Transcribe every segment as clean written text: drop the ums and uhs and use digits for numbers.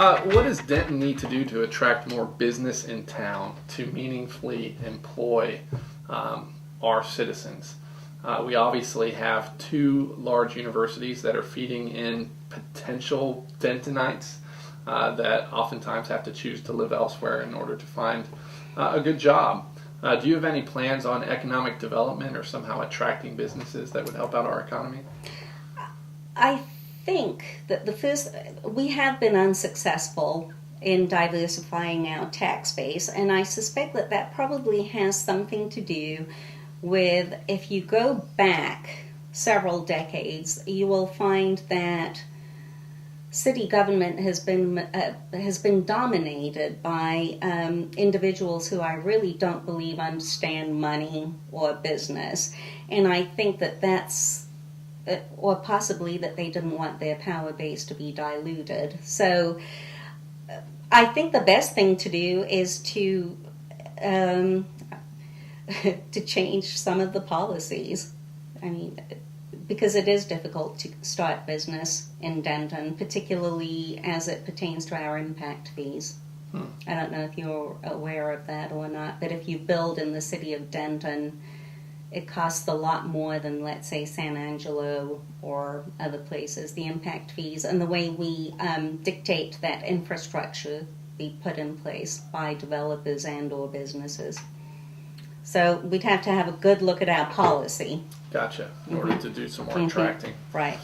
What does Denton need to do to attract more business in town to meaningfully employ our citizens? We obviously have two large universities that are feeding in potential Dentonites that oftentimes have to choose to live elsewhere in order to find a good job. Do you have any plans on economic development or somehow attracting businesses that would help out our economy? I think that we have been unsuccessful in diversifying our tax base, and I suspect that that probably has something to do with, if you go back several decades, you will find that city government has been dominated by individuals who I really don't believe understand money or business, and I think that that's, or possibly that they didn't want their power base to be diluted. So I think the best thing to do is to change some of the policies. I mean, because it is difficult to start business in Denton, particularly as it pertains to our impact fees. I don't know if you're aware of that or not, but if you build in the city of Denton, it costs a lot more than, let's say, San Angelo or other places, the impact fees, and the way we dictate that infrastructure be put in place by developers and or businesses. So we'd have to have a good look at our policy. Gotcha. In order to do some more attracting. Right.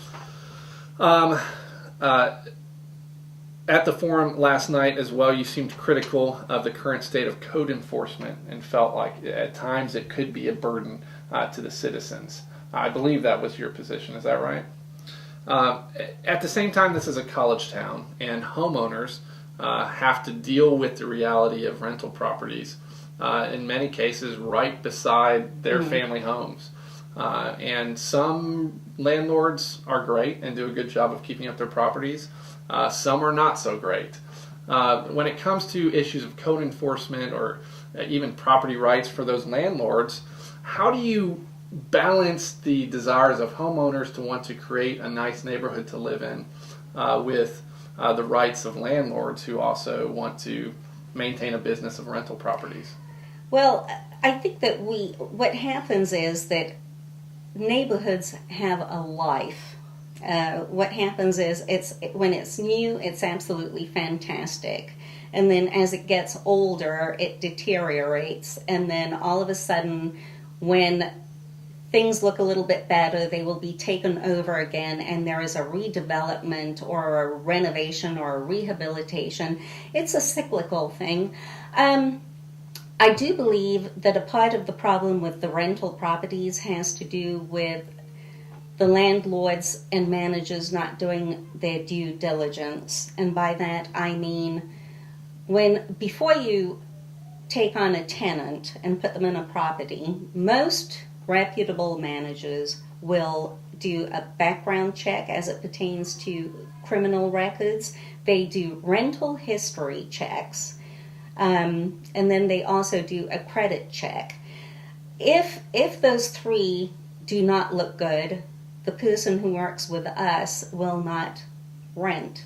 At the forum last night as well, you seemed critical of the current state of code enforcement and felt like at times it could be a burden to the citizens. I believe that was your position. Is that right? At the same time, this is a college town, and homeowners have to deal with the reality of rental properties, in many cases right beside their family homes. And some landlords are great and do a good job of keeping up their properties. Some are not so great. When it comes to issues of code enforcement or even property rights for those landlords, how do you balance the desires of homeowners to want to create a nice neighborhood to live in with the rights of landlords who also want to maintain a business of rental properties? Well, I think that what happens is that neighborhoods have a life. What happens is when it's new, it's absolutely fantastic. And then as it gets older, it deteriorates. And then all of a sudden, when things look a little bit better, they will be taken over again, and there is a redevelopment or a renovation or a rehabilitation. It's a cyclical thing. I do believe that a part of the problem with the rental properties has to do with the landlords and managers not doing their due diligence. And by that I mean before you take on a tenant and put them in a property, most reputable managers will do a background check as it pertains to criminal records. They do rental history checks. And then they also do a credit check. If those three do not look good, the person who works with us will not rent,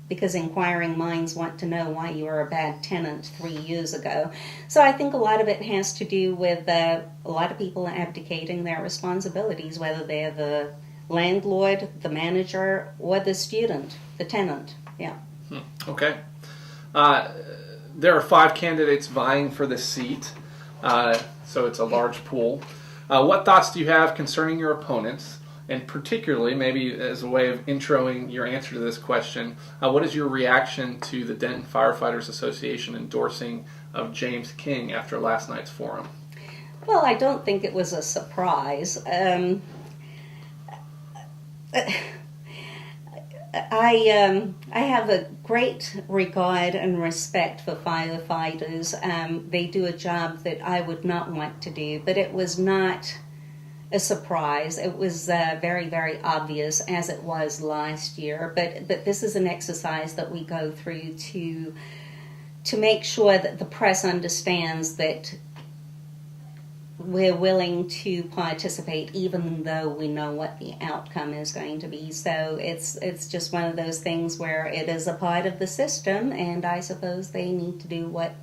because inquiring minds want to know why you were a bad tenant 3 years ago. So I think a lot of it has to do with a lot of people abdicating their responsibilities, whether they're the landlord, the manager, or the student, the tenant. Yeah. Okay. There are 5 candidates vying for this seat, so it's a large pool. What thoughts do you have concerning your opponents? And particularly, maybe as a way of introing your answer to this question, what is your reaction to the Denton Firefighters Association endorsing of James King after last night's forum? Well, I don't think it was a surprise. I have a great regard and respect for firefighters. They do a job that I would not want to do, but it was not a surprise. It was very, very obvious, as it was last year. But this is an exercise that we go through to make sure that the press understands that we're willing to participate even though we know what the outcome is going to be. So it's just one of those things where it is a part of the system, and I suppose they need to do what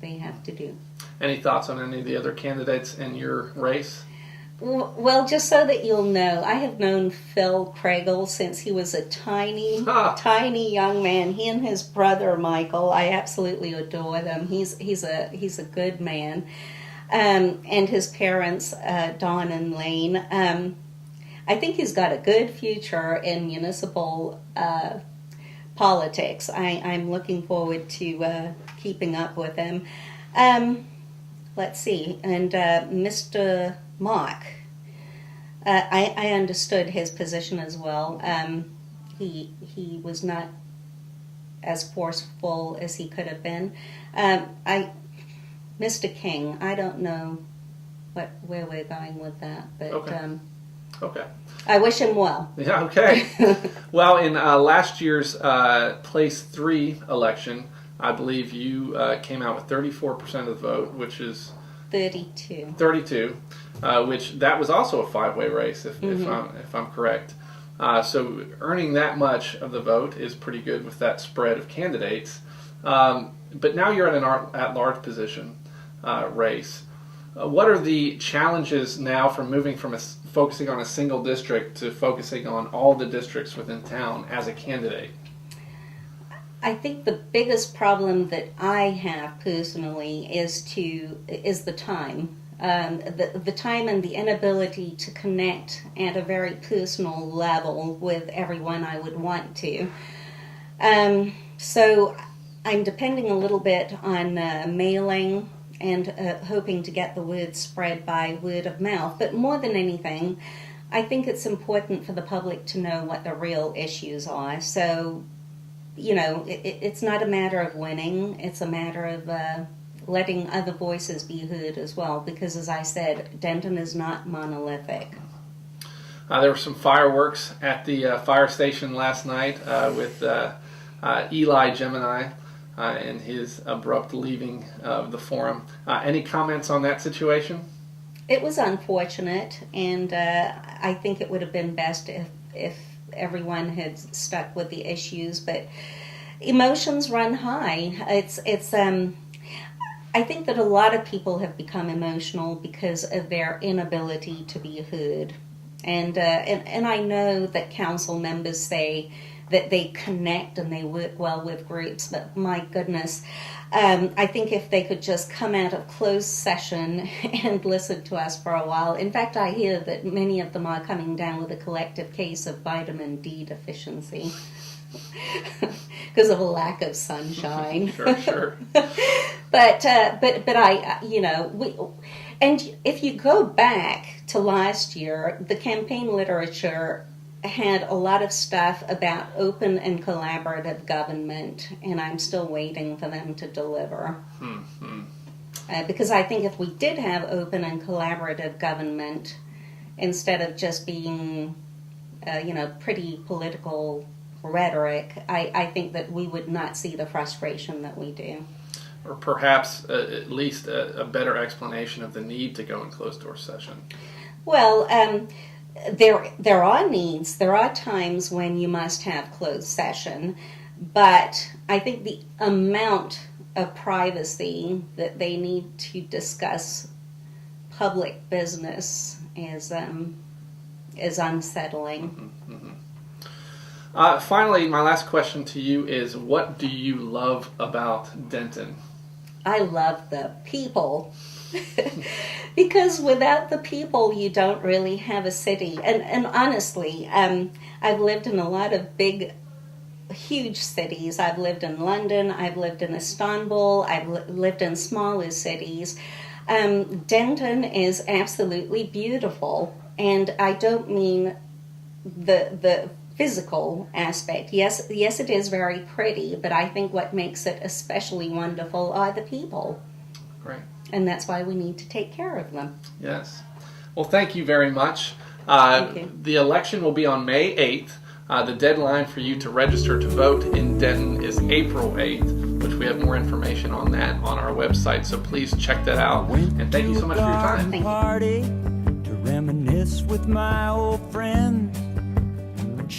they have to do. Any thoughts on any of the other candidates in your race? Well, just so that you'll know, I have known Phil Craigle since he was a tiny young man. He and his brother Michael, I absolutely adore them. He's a good man, and his parents, Don and Lane. I think he's got a good future in municipal politics. I'm looking forward to keeping up with him. Let's see, and Mr. Mark, I understood his position as well. He was not as forceful as he could have been. Mr. King, I don't know where we're going with that, but okay. I wish him well. Yeah, okay. Well, in last year's Place 3 election, I believe you came out with 34% of the vote, which is 32. 32, which that was also a five-way race, if I'm correct. So earning that much of the vote is pretty good with that spread of candidates. But now you're at an at-large position race. What are the challenges now from moving from focusing on a single district to focusing on all the districts within town as a candidate? I think the biggest problem that I have personally is the time. The time and the inability to connect at a very personal level with everyone I would want to. So I'm depending a little bit on mailing and hoping to get the word spread by word of mouth. But more than anything, I think it's important for the public to know what the real issues are. So, it's not a matter of winning. It's a matter of letting other voices be heard as well, because as I said, Denton is not monolithic. There were some fireworks at the fire station last night with Eli Gemini and his abrupt leaving of the forum. Any comments on that situation? It was unfortunate, and I think it would have been best if everyone had stuck with the issues, but emotions run high. I think that a lot of people have become emotional because of their inability to be heard, and I know that council members say that they connect and they work well with groups, but my goodness, I think if they could just come out of closed session and listen to us for a while. In fact, I hear that many of them are coming down with a collective case of vitamin D deficiency because of a lack of sunshine. Sure. But and if you go back to last year, the campaign literature had a lot of stuff about open and collaborative government, and I'm still waiting for them to deliver. Because I think if we did have open and collaborative government, instead of just being, pretty political rhetoric, I think that we would not see the frustration that we do. Or perhaps at least a better explanation of the need to go in closed-door session. Well, there are needs. There are times when you must have closed session, but I think the amount of privacy that they need to discuss public business is unsettling. Finally, my last question to you is, what do you love about Denton? I love the people. Because without the people, you don't really have a city. And honestly, I've lived in a lot of huge cities. I've lived in London, I've lived in Istanbul, I've lived in smaller cities. Denton is absolutely beautiful, and I don't mean the physical aspect. Yes, it is very pretty, but I think what makes it especially wonderful are the people. Great. And that's why we need to take care of them. Yes. Well, thank you very much. Thank you. The election will be on May 8th. The deadline for you to register to vote in Denton is April 8th, which which we have more information on that on our website. So please check that out. And thank you so much for your time. Thank you. Party to reminisce with my old friend.